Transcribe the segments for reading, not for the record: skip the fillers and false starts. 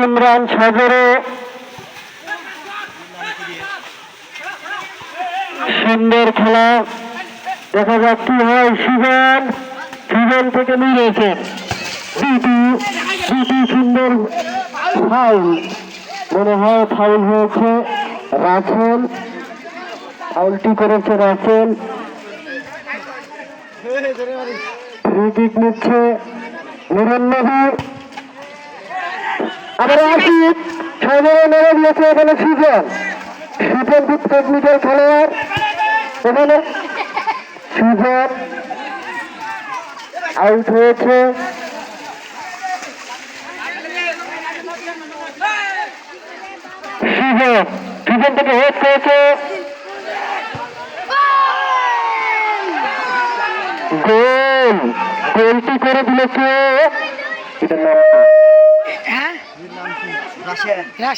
ইমরান সাগরে সুন্দর খেলা দেখা যাক কি হয়। সুজন থেকে নিয়েছে দুটি সুন্দর ফাউল, মনে হয় ফাউল হয়েছে। রাসেল ফাউলটি করেছে, রাসেল ফ্রি কিক নিচ্ছে নুরুন নবী। আবার আশিক সাগরে মেরে দিয়েছে এখানে সুজন টেকনিক্যাল খেলোয়াড়। এখানে সুজন আউট হয়েছে। সুজন থেকে হেড করেছে, গোলটি করে দিয়েছে।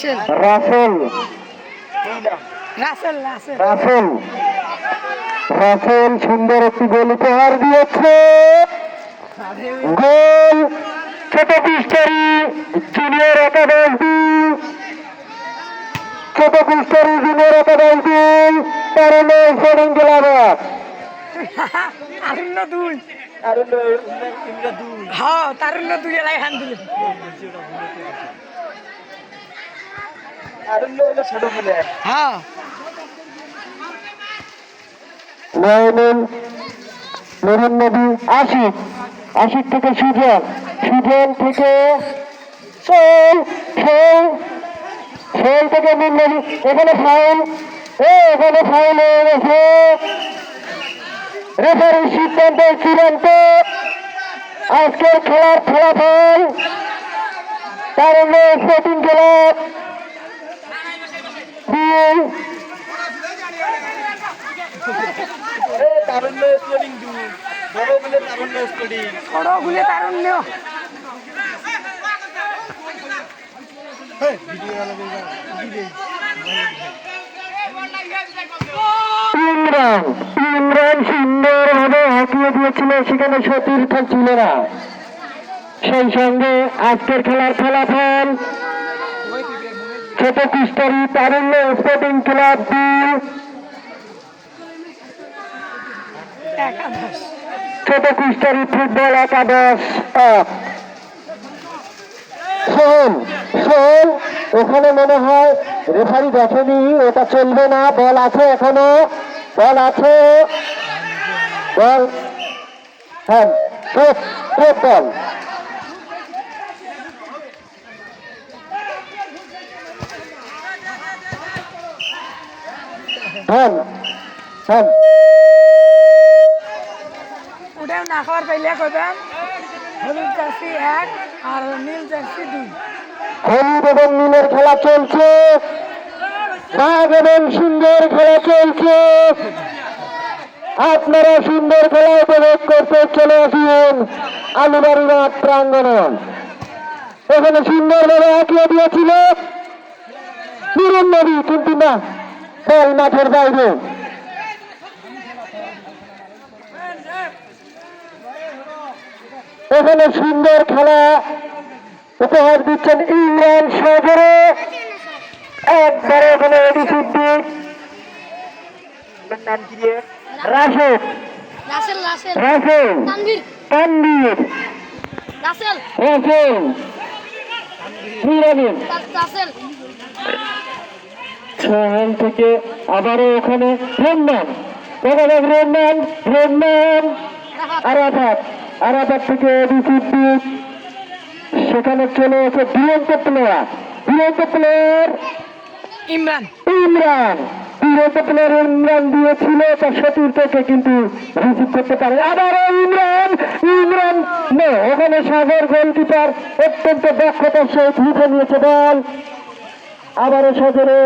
রাসেল সুন্দর একটি গোল উপহার দিয়েছে। গোল ছোট কুষ্টারি জুনিয়র একাদশ, ছোট কুষ্টারি জুনিয়র একাদশ তারুণ্য স্পোর্টিং ক্লাব। নুরুন নবী আশিক থেকে সুজন থেকে ফেল থেকে নুরুন নবী। এখানে ফাউল হয়ে গেছে। রেফারির সিদ্ধান্ত চূড়ান্ত। আজকের খেলার ফলাফল তারুণ্য স্পোর্টিং ক্লাব 2, তারুণ্য স্পোর্টিং 2, বড়গুলে তারুণ্য স্পোর্টিং, বড়গুলে তারুণ্য। ইমরান সুন্দরভাবে হাঁকিয়ে দিয়েছিল, সেখানে সতীর্থ ছিল না। সেই সঙ্গে আজকের খেলার ফলাফল ছোট কুষ্টারি তারুণ্য স্পোর্টিং ক্লাব 2, ছোট কুষ্টারি ফুটবল একাদশ 1। ওখানে মনে হয় রেফারি দেখেনি, ওটা চলবে না। বল আছে, এখনো বল আছে, বল হ্যাঁ বল। ওটাও না খাওয়ার পাইলে কইবেন হলুদ জার্সি 1 আর নীল জার্সি 2। হলুদ এবং নীলের খেলা চলছে, বাঘ এবং সুন্দর খেলা চলছে। আপনারা সুন্দর খেলা উপভোগ করতে চলে আসুন আলুবাড়ি মাঠ প্রাঙ্গণে। এখানে সুন্দরভাবে হাঁকিয়ে দিয়েছিল নুরুন নবী, কিন্তু না, বল মাঠের বাইরে। এখানে সুন্দর খেলা উপহার দিচ্ছেন ইমরান সাগরে। একবারে এখানে থেকে আবারও ওখানে আরাফাত থেকে সেখানে চলে এসে দুরন্ত প্লেয়ার ইমরান দিয়েছিল তার সতীর্থকে, কিন্তু রিসিভ করতে পারে। আবারও ইমরান ওখানে সাগর গোলকিপার অত্যন্ত দক্ষতার সহিত লিখে নিয়েছে বল। আবারও সাগরে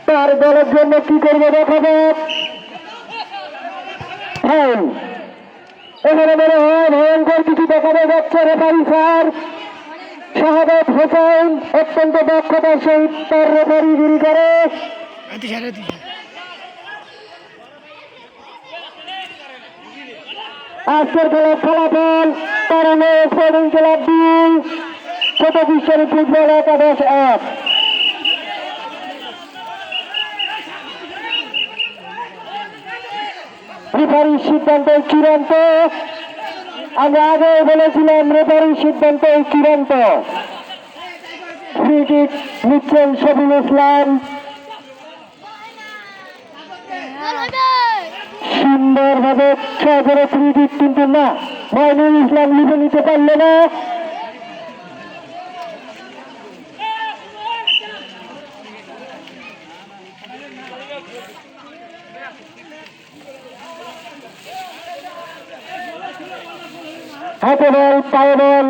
তার দলের জন্য কি করবে দেখা যাক। এখানে মনে হয় ভয়ঙ্কর কিছু দেখা যাচ্ছে। রেফারি স্যার শাহাদাত হোসেন অত্যন্ত দক্ষতার সহিত তার রেফারিগিরি করে। আজকের খেলার ফলাফল তারানো স্পোর্টিং ক্লাব 2 ছোট বিশ্বের ফুটবল একাদশ 1। রেফারির সিদ্ধান্ত চূড়ান্ত। আমরা আগে বলেছিলাম রেফারির সিদ্ধান্ত চূড়ান্ত। ফ্রি কিক নিচ্ছেন শফিউল ইসলাম। সুন্দরভাবে সহজে ফ্রি কিক, কিন্তু না, মাইনুল ইসলাম লিখে নিতে পারল না। হাতে বল, পায়ে বল,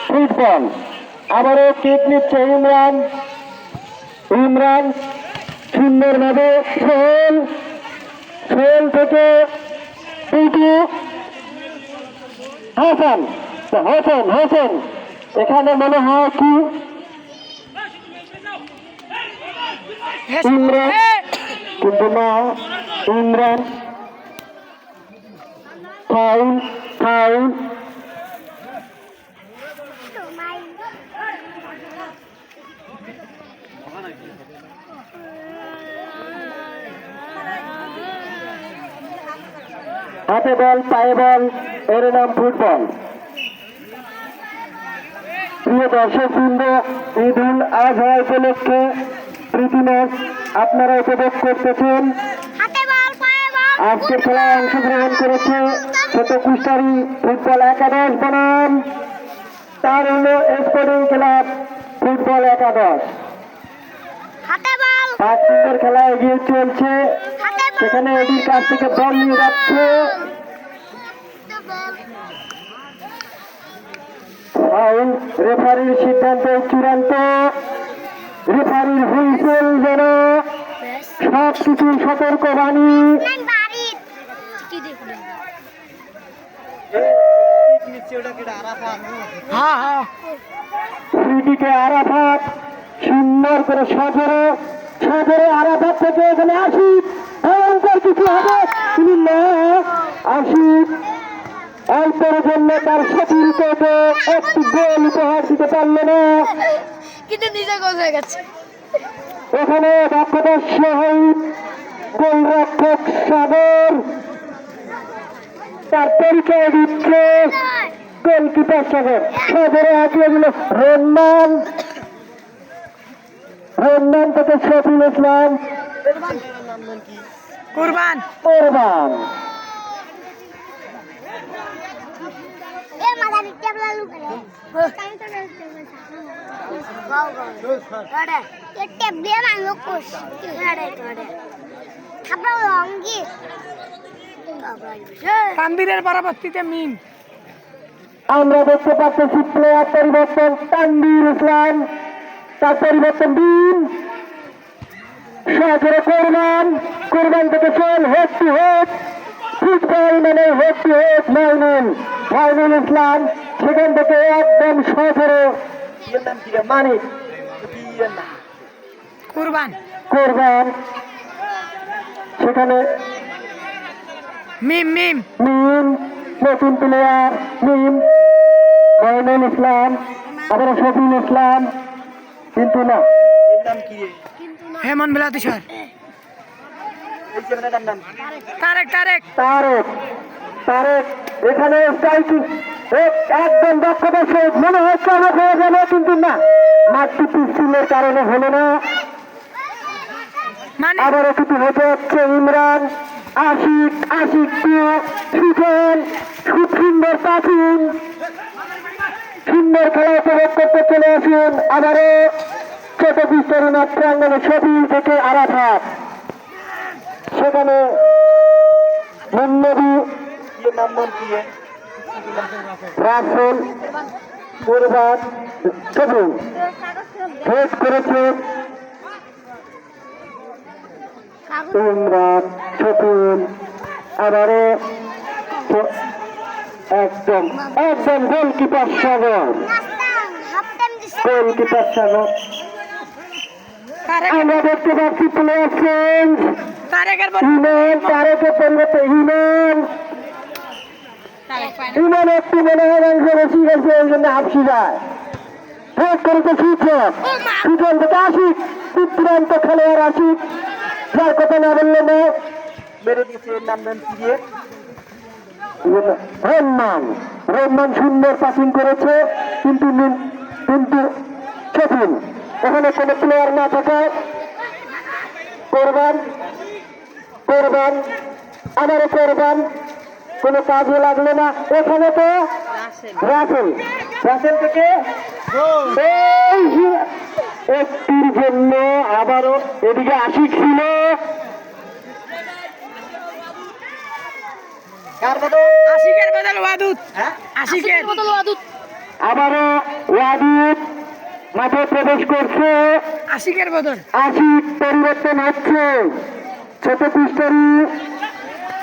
ফুটবল। আবারও কিক নিচ্ছে ইমরান। ইমরান সুন্দরভাবে সোহেল, সোহেল থেকে পিটু হাসান, হোসেন, হোসেন এখানে মনে হয় কি ইমরান, কিন্তু না, ইমরান ফাউল, ফাউল। হাতে বল, পায়ে বল, এর নাম ফুটবল। প্রিয় দর্শক বৃন্দ, ঈদুল আজহা উপলক্ষে প্রীতি ম্যাচ আপনারা উপভোগ করতেছেন। আজকের খেলায় অংশগ্রহণ করেছে ছোট কুষ্টারি ফুটবল একাদশ বনাম তারুণ্য স্পোর্টিং ক্লাব ফুটবল একাদশ। 5 নম্বর খেলা এগিয়ে চলছে, সেখানে এটির কাছ থেকে বল নিয়ে যাচ্ছে। ফাউল, রেফারির সিদ্ধান্ত চূড়ান্ত। রেফারির হুইসেল যেন সব কিছু সতর্কবাণী। ফ্রিকিকে আরাফাত সুন্দর করে সজরে, সজরে আরাফাত থেকে এখানে আশিক, ভয়ঙ্কর কিছু হবে, তিনি না, আশিক অল্পের জন্য তার সতীর্থকে একটি গোল উপহার দিতে পারল না, কিন্তু নিজে গোল হয়ে গেছে। এখানে দক্ষতার সহিত গোলরক্ষক সাগর তার পরিচয় দিচ্ছে। গোলকিপার সাগর, সাগরে হাতিয়ে দিল রন্নান, রন্নান থেকে শফিউল ইসলাম, কুরবান, কোরবান। তানভীরের পরবর্তীতে মিম। আমরা দেখতে পাচ্ছি প্লেয়ার পরিবর্তন, তানভীর ইসলাম, তার পরিবর্তন দিন সহজরে কোরবান, কোরবান থেকে চল হেড টু হেড ফুটবল, মানে head to head Mainul, Mainul Islam সেখান থেকে একদম সহজরে মানিক কুরবান, কোরবান, সেখানে মিম, মিম, মিম, নতুন প্লেয়ার মিম, মাইনুল ইসলাম, আবার শফিউল ইসলাম, কিন্তু না, হেমন বিলাতি স্যার, তারেক, তারেক, তারেক, তারেক এখানে স্ট্রাইকিং একদম দক্ষতার সহিত মনে হচ্ছে আমার হয়ে যাবে, কিন্তু না, মাঠটি পিছিলের কারণে হলো না। মানে আবারও কিছু হতে হচ্ছে ইমরান, আশিক, আশিক সুফেন, খুব সুন্দর পাসিং, সুন্দর খেলা উপভোগ করতে চলে আসুন। আবারও ছোট বিস্তরণ প্রাঙ্গনে শফিউল থেকে আরাফাত, সেখানে মুন্নবী, রাসেল, কোরবান, শফিউল হেড করেছে ইমরান, শফিউল, আবারও একদম একদম গোলকিপার সাগর, গোলকিপার সাগর। তারেক, আমরা দেখতে পাচ্ছি প্লেয়ার চেঞ্জ, তারেকের হিমেন, তারেকের পরিবর্তে হিমেন, ইমান একটু মনে হয় মাংস বেশি গেছে এই জন্য হাফসি যায় ভোট করেছে সূচক সূচক থেকে আশিক দুর্দান্ত খেলোয়াড় আশিক যার কথা না বললে না মেরে দিয়েছে এর নাম দেন কি দিয়ে রহমান রহমান সুন্দর পাসিং করেছে কিন্তু কিন্তু সফল এখানে কোনো প্লেয়ার না থাকায় কোরবান কোরবান আবারও কোরবান কোনো কাজে লাগলো না এখানে তো রাসেল রাসেল থেকে একটির জন্য আবারও এদিকে আশিক ছিল আশিকের বদল ওয়াদুদ আশিকের বদল ওয়াদুদ আবারও ওয়াদুদ মাঠে প্রবেশ করছে আশিকের বদল আশিক পরিবর্তন হচ্ছে ছোট কুস্টারি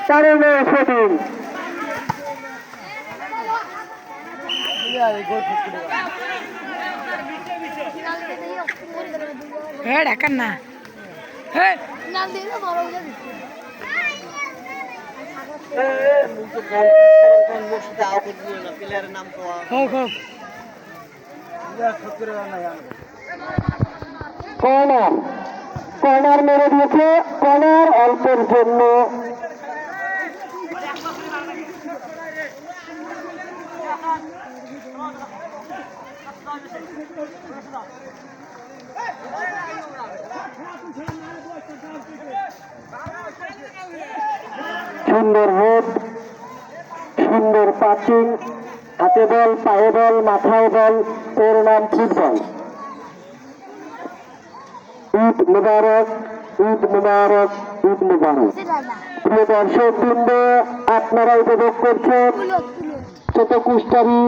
কারণে সেদিন হ্যাঁ ঢাকার না হ্যাঁ হোক হোক কর্নার কর্নার মেরে দিয়েছে কর্নার অল্পের জন্য সুন্দর রোড সুন্দর পাচিং হাতে বল পায়ে বল মাথায় বল এর নাম ফুটবল ঈদ মুবারক ঈদ মুবারক ঈদ মুবারক প্রিয় দর্শক বৃন্দ আপনারা উপভোগ করছেন ছোট কুস্টারি